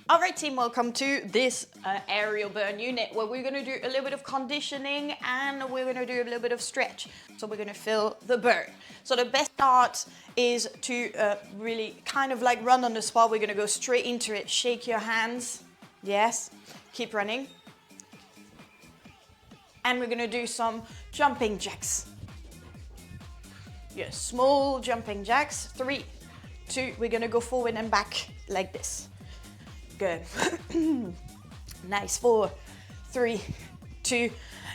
All right, team, welcome to this aerial burn unit where we're gonna do a little bit of conditioning and we're gonna do a little bit of stretch. So we're gonna feel the burn. So the best start is to really kind of like run on the spot. We're gonna go straight into it. Shake your hands. Yes, keep running. And we're gonna do some jumping jacks. Yes, small jumping jacks. 3, 2, we're gonna go forward and back like this. Good. Nice. 4, 3, 2,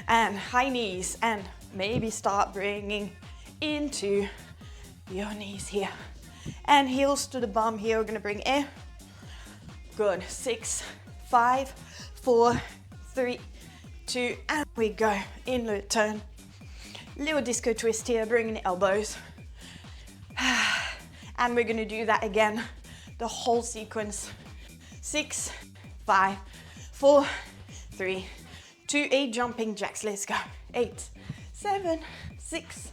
and high knees, and maybe start bringing into your knees here, and heels to the bum here. We're gonna bring in. Good. 6, 5, 4, 3, 2, and we go. Inward turn. Little disco twist here, bringing the elbows. And we're gonna do that again, the whole sequence. 6, 5, 4, 3, 2, 8 jumping jacks. Let's go. 8, 7, 6,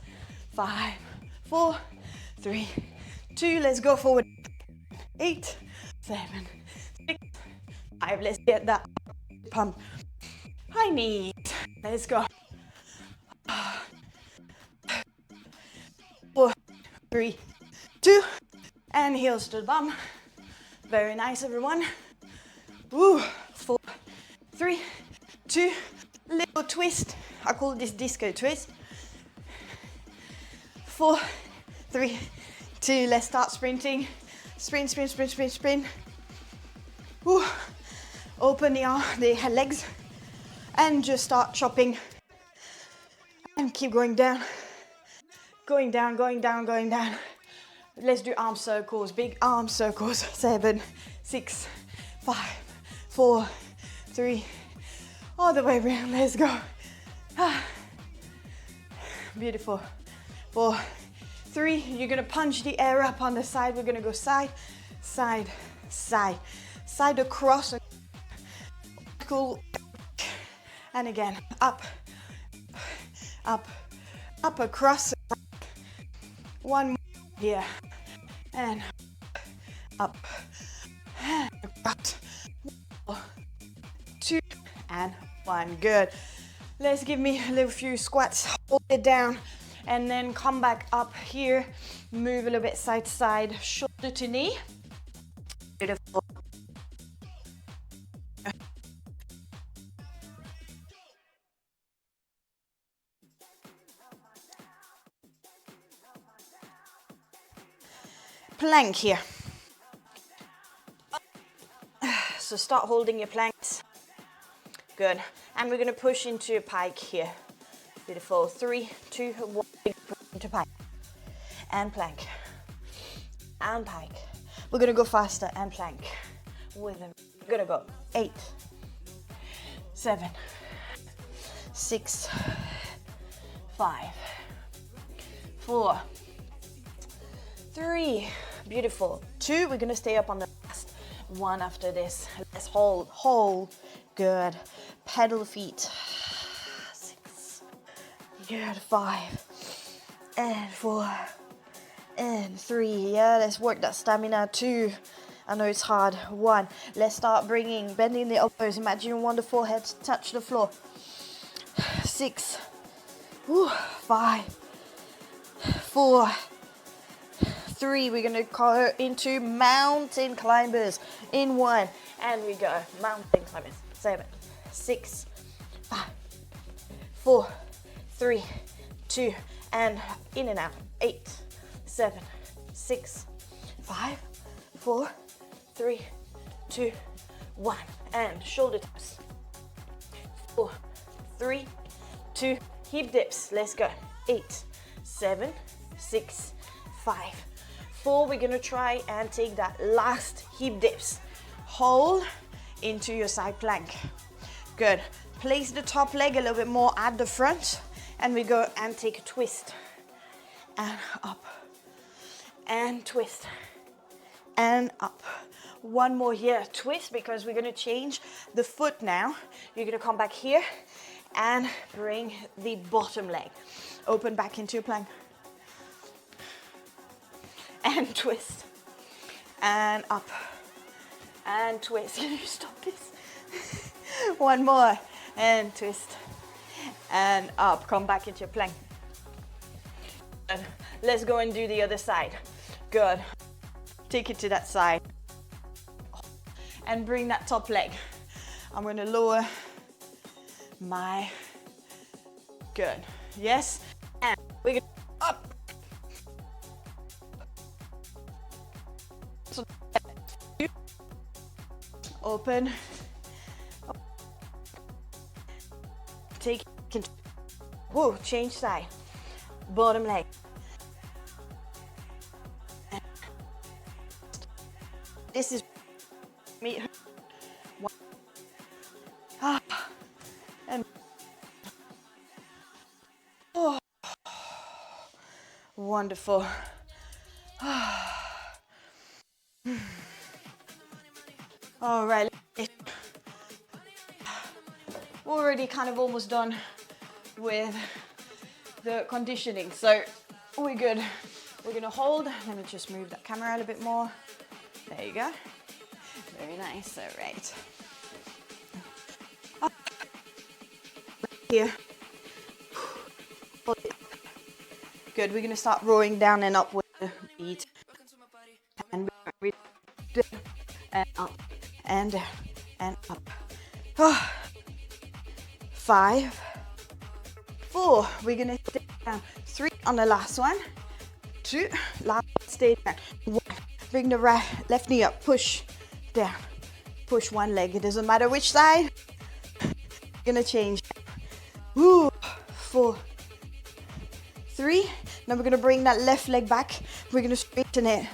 5, 4, 3, 2. Let's go forward. 8, 7, 6, 5. Let's get that pump. High knees. Let's go. 4, 3, 2, and heels to the bum. Very nice, everyone. Woo. 4, 3, 2, little twist. I call this disco twist. 4, 3, 2. Let's start sprinting. Sprint, sprint, sprint, sprint, sprint. Woo. Open the legs and just start chopping. And keep going down. Going down, going down, going down. Let's do arm circles, big arm circles. 7, 6, 5, 4, 3, all the way around. Let's go. Beautiful. 4, 3. You're gonna punch the air up on the side. We're gonna go side, side, side, side across. Cool. And again, up, up, up across. One more here. And up, and across. 2 and 1. Good. Let's give me a little few squats. Hold it down and then come back up here. Move a little bit side to side, shoulder to knee. Beautiful. Plank here. So start holding your planks. Good. And we're going to push into a pike here. Beautiful. 3, 2, 1. Into pike. And plank. And pike. We're going to go faster and plank. With them. We're going to go 8, 7, 6, 5, 4, 3. Beautiful. 2. We're going to stay up on the last one after this. Let's hold. Hold. Good. Pedal feet. 6. Good. 5. And 4. And 3. Yeah, let's work that stamina. 2. I know it's hard. 1. Let's start bending the elbows. Imagine you want the forehead to touch the floor. 6. 5. 4. 3. We're gonna go into mountain climbers in 1, and we go mountain climbers. 7, 6, 5, 4, 3, 2, and in and out. 8, 7, 6, 5, 4, 3, 2, 1, and shoulder taps. 4, 3, 2, hip dips. Let's go. 8, 7, 6, 5, 4. We're gonna try and take that last hip dips. Hold into your side plank. Good. Place the top leg a little bit more at the front, and we go and take a twist. And up. And twist. And up. One more here. Twist, because we're gonna change the foot now. You're gonna come back here and bring the bottom leg. Open back into your plank. And twist. And up. and twist. Can you stop this? One more, and twist, and up. Come back into your plank. Good. Let's go and do the other side. Good. Take it to that side. And bring that top leg. I'm gonna lower my, good. Yes, and we're gonna up. So, open. Take control. Whoa, change side. Bottom leg. This is me. One. And oh, wonderful. All right. We're already kind of almost done with the conditioning, so we're good. We're gonna hold. Let me just move that camera out a bit more. There you go. Very nice. All right. Up. Here. Hold it. Good. We're gonna start rowing down and up with the beat. And up and down and up. Oh. 5, 4. We're gonna stay down. 3 on the last one. 2. Last stay down. 1. Bring the left knee up. Push down. Push one leg. It doesn't matter which side. Gonna change. Woo. 4, 3. Now we're gonna bring that left leg back. We're gonna straighten it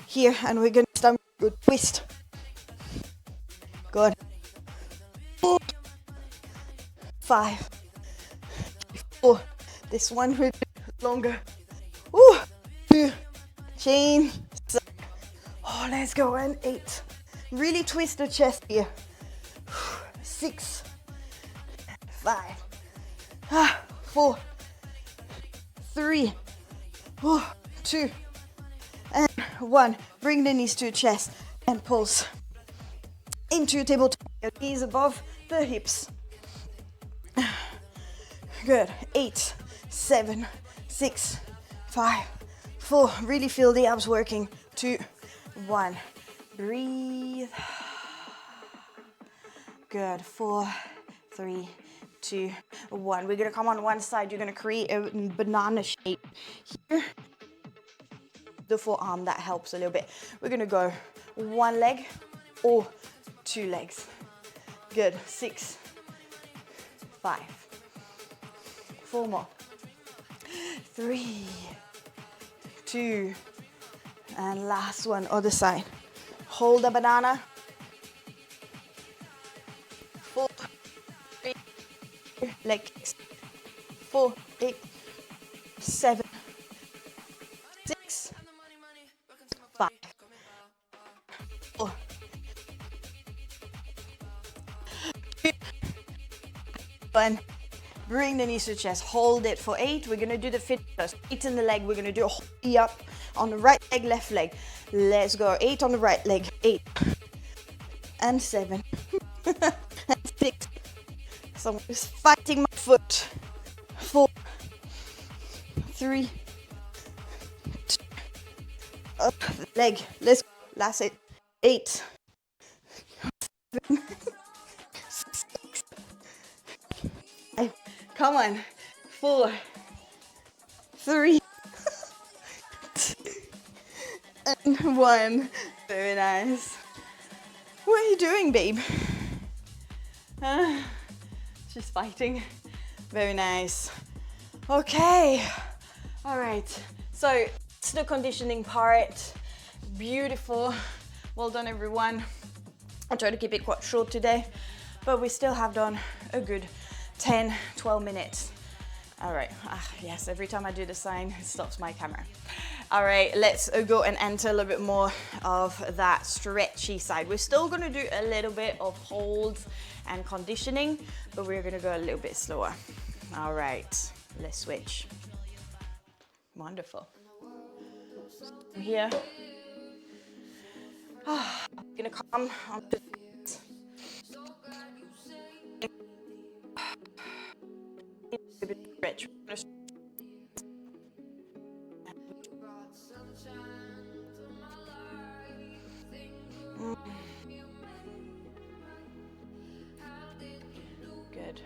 here, and we're gonna start good twist. Good. 4, 5, 4. This one will be longer. Ooh. 2. Change. Oh, let's go. And 8. Really twist the chest here. 6, 5, 4, 3, 2, and 1. Bring the knees to your chest and pulse into your tabletop. Your knees above the hips. Good. 8, 7, 6, 5, 4. Really feel the abs working. 2, 1. Breathe. Good. 4, 3, 2, 1. We're gonna come on one side. You're gonna create a banana shape here. The forearm, that helps a little bit. We're gonna go one leg or 2 legs. Good. 6, 5, 4 more. 3, 2, and last one, other side. Hold the banana. 4, 3, leg kicks. 4, 8, 7, 6, 5, 4, 2, 1. Bring the knees to the chest. Hold it for 8. We're gonna do the fit first. 8 in the leg. We're gonna do a hockey up on the right leg, left leg. Let's go. 8 on the right leg. 8 and 7 and 6. Someone's fighting my foot. 4, 3, 2, up leg. Let's go. Last 8. 8, 7, 6, 5. Come on. 4, 3, 2, and 1. Very nice. What are you doing, babe? She's fighting. Very nice. Okay. All right. So it's the conditioning part. Beautiful. Well done, everyone. I'll try to keep it quite short today, but we still have done a good 10, 12 minutes. All right. Yes, every time I do the sign, it stops my camera. All right, let's go and enter a little bit more of that stretchy side. We're still gonna do a little bit of holds and conditioning, but we're gonna go a little bit slower. All right, let's switch. Wonderful. Here. Gonna come onto stretch. Good.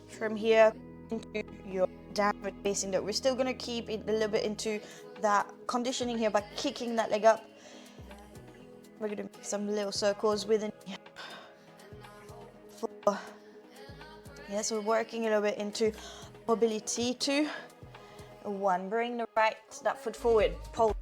From here into your downward facing dog. We're still gonna keep it a little bit into that conditioning here by kicking that leg up. We're gonna make some little circles with a knee. 4. Yes, we're working a little bit into mobility. 2. 1. Bring that foot forward. Pull.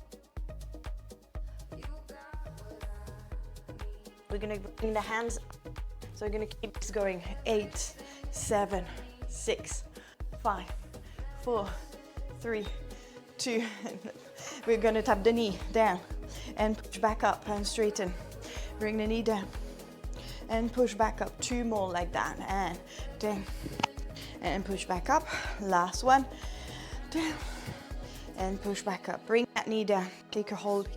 We're gonna bring the hands up. So we're gonna keep this going. 8, 7, 6, 5, 4, 3, 2. We're gonna tap the knee down and push back up and straighten. Bring the knee down and push back up. 2 more like that, and down and push back up. Last one, down and push back up. Bring that knee down, take a hold.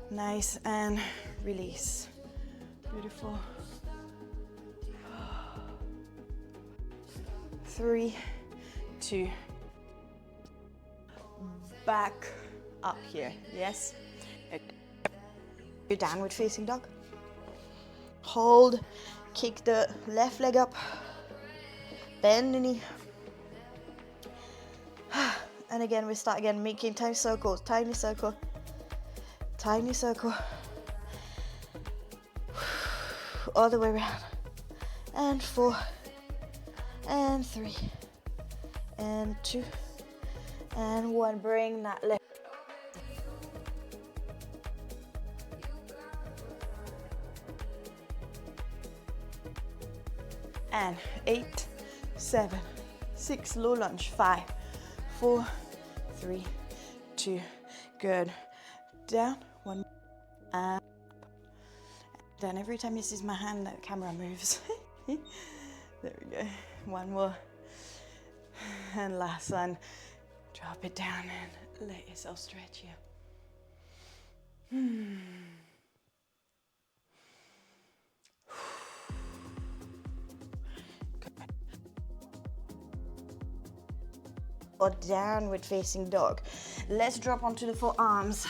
Nice, and release. Beautiful. 3, 2. Back up here. Yes. Your downward facing dog. Hold. Kick the left leg up. Bend the knee. And again, we start again, making tiny circles. Tiny circle. Tiny circle. All the way around. And 4. And 3. And 2. And 1. Bring that left. And 8, 7, 6. Low lunge. 5, 4, 3, 2. Good. Down. 1. And then every time you see my hand, the camera moves. There we go. 1 more. And last one. Drop it down and let yourself stretch here. Or downward facing dog. Let's drop onto the forearms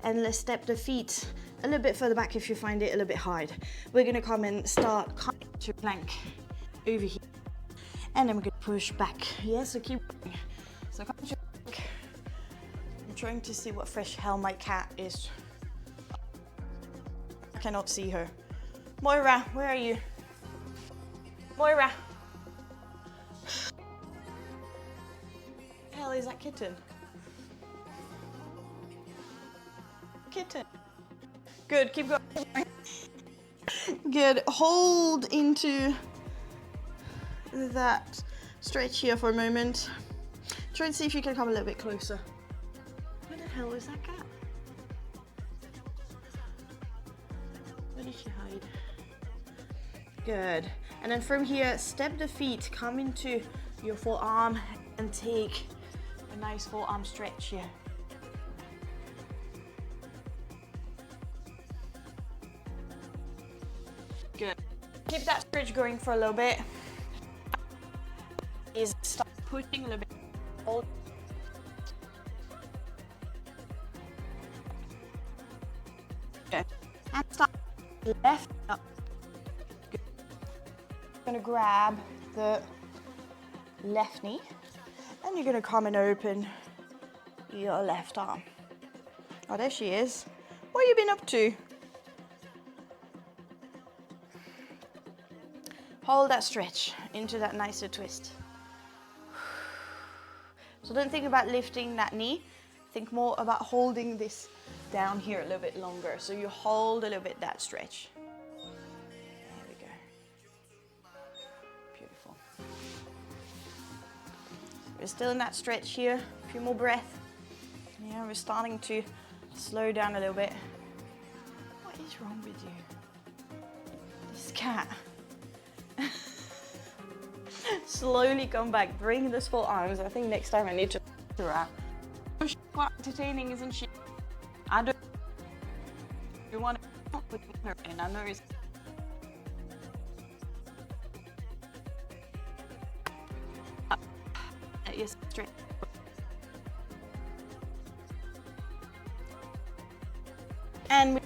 and let's step the feet a little bit further back if you find it a little bit hard. We're gonna come and start coming to plank over here. And then we're gonna push back. Yeah, so keep going. So come to plank. I'm trying to see what fresh hell my cat is. I cannot see her. Moira, where are you? Moira. Hell is that kitten? Kitten. Good, keep going. Good, hold into that stretch here for a moment. Try and see if you can come a little bit closer. Where the hell is that cat? Where did she hide? Good. And then from here, step the feet, come into your forearm and take a nice forearm stretch here. Good. Keep that stretch going for a little bit. Is start pushing a little bit. Hold. Good. And start left up. Good. You're gonna grab the left knee and you're gonna come and open your left arm. Oh, there she is. What have you been up to? Hold that stretch into that nicer twist. So don't think about lifting that knee. Think more about holding this down here a little bit longer. So you hold a little bit that stretch. There we go. Beautiful. We're still in that stretch here. A few more breaths. Yeah, we're starting to slow down a little bit. What is wrong with you? This cat. Slowly come back, bring those forearms. I think next time I need to Right. She's quite entertaining, isn't she? I don't. You want to put her in? I know it's. Yes, straight. And we're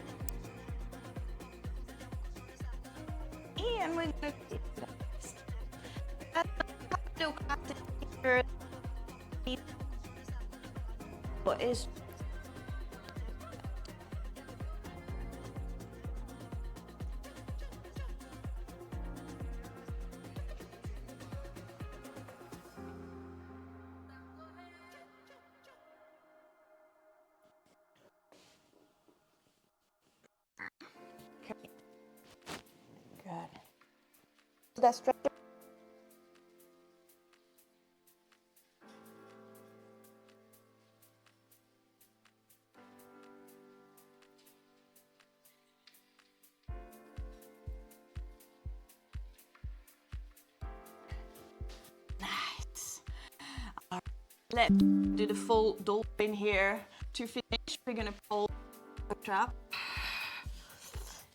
gonna look at the picture. What is okay. Good. That's stretch. Nice. Let's do the full dolphin here. To finish, we're gonna pull the trap.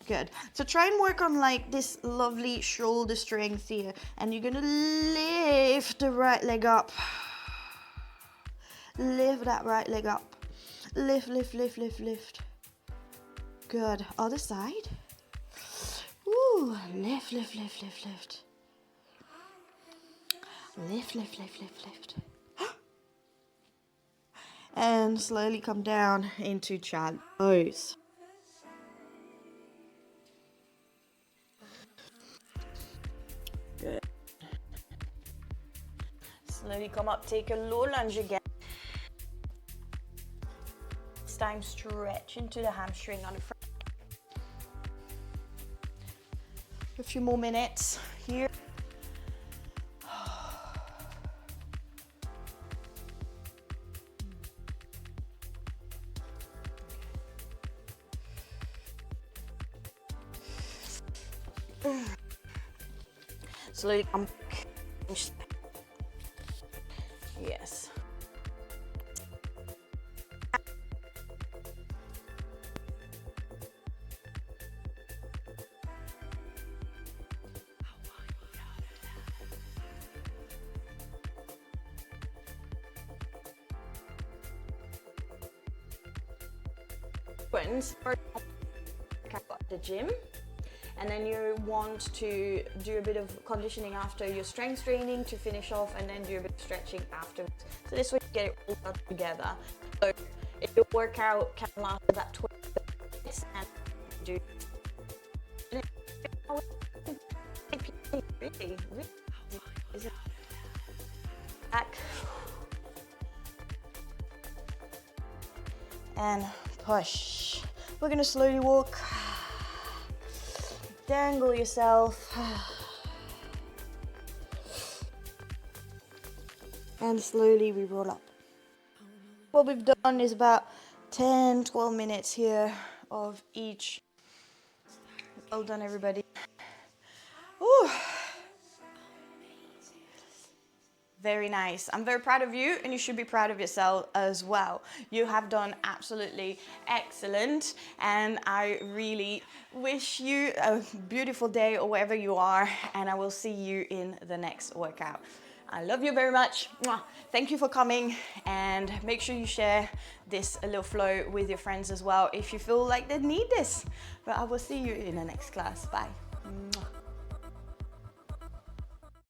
Good. So try and work on like this lovely shoulder strength here. And you're gonna lift the right leg up. Lift that right leg up. Lift, lift, lift, lift, lift. Good. Other side. Ooh, lift, lift, lift, lift, lift. Lift, lift, lift, lift, lift. And slowly come down into child pose. Good. Slowly come up, take a low lunge again. This time stretch into the hamstring on the front. A few more minutes here. Slowly come back. Yes. Start at the gym, and then you want to do a bit of conditioning after your strength training to finish off, and then do a bit of stretching afterwards. So this way you get it all done together. So if your workout can last about 20 minutes and do really is it back and push. We're gonna slowly walk, dangle yourself, and slowly we roll up. What we've done is about 10-12 minutes here of each. Well done, everybody. Ooh. Very nice. I'm very proud of you, and you should be proud of yourself as well. You have done absolutely excellent, and I really wish you a beautiful day or wherever you are, and I will see you in the next workout. I love you very much. Thank you for coming, and make sure you share this little flow with your friends as well if you feel like they need this. But I will see you in the next class. Bye.